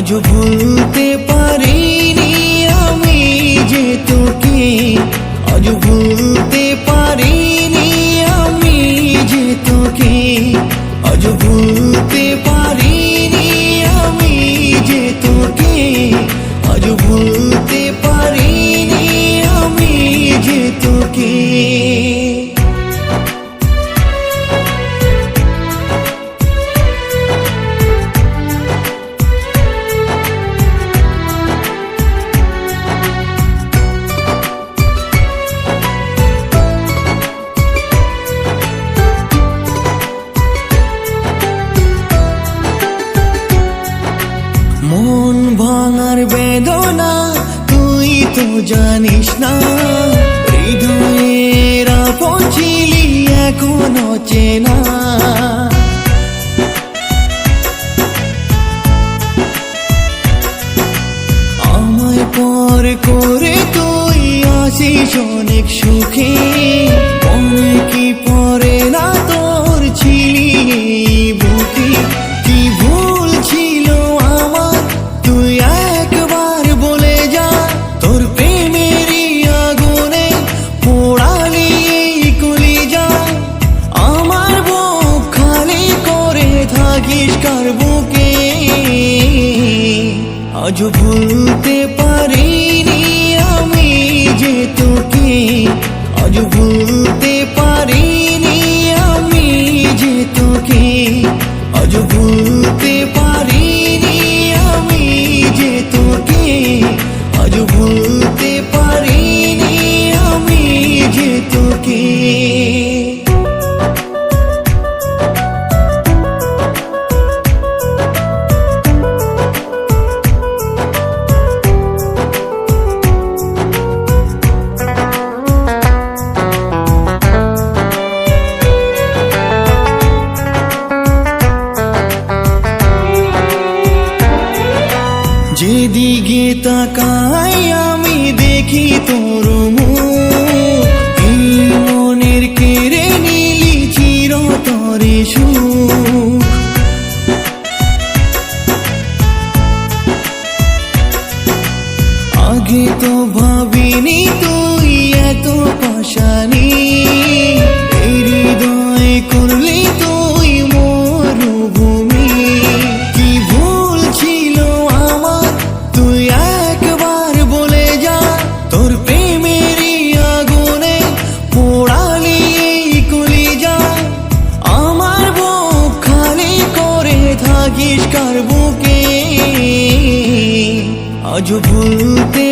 আজ ভুলতে পারিনি আমি যে তোকে, আজ ভুলতে পারিনি আমি যে তোকে, আজ ভুলতে পারিনি আমি যে তোকে, আজ ভুলতে পারিনি আমি যে তোকে। মন ভাঙার বেদনা তুই তো জানিস না, হৃদয়ের আপন ছিলি এখনো চেনা। আমায় পর করে তুই আসিস অনেক সুখে, মনে কি পড়ে না তোর ছিলি এই বুকে। কি ভুল ছিল আমার তুই একবার বলে যা, তোর প্রেমেরই আগুনে পোড়ালি এই কলিজা। আমার বুক খালি করে থাকিস কার বুকে, আজ ভুলতে পারিনি আমি যে তোকে, আজ ভুলতে পারিনি আমি যে তোকে, আজ ভুলতে পারিনি আমি যে তোকে, আজ ভুলতে পারিনি আমি যে তোকে। যেদিকে তাকাই আমি দেখি তোর মুখ, এই মনের কেড়ে নিলি চিরতরে সুখ। আগে তো ভাবিনি তুই এত পাশানি, এই হৃদয় করলি তুই মরুভূমি। কি ভুল ছিল আমার তুই একবার বলে যা, তোর প্রেমেরই আগুনে পোড়ালি এই কলিজা। আমার বুক খালি করে থাকিস কার বুকে, আজ ভুলতে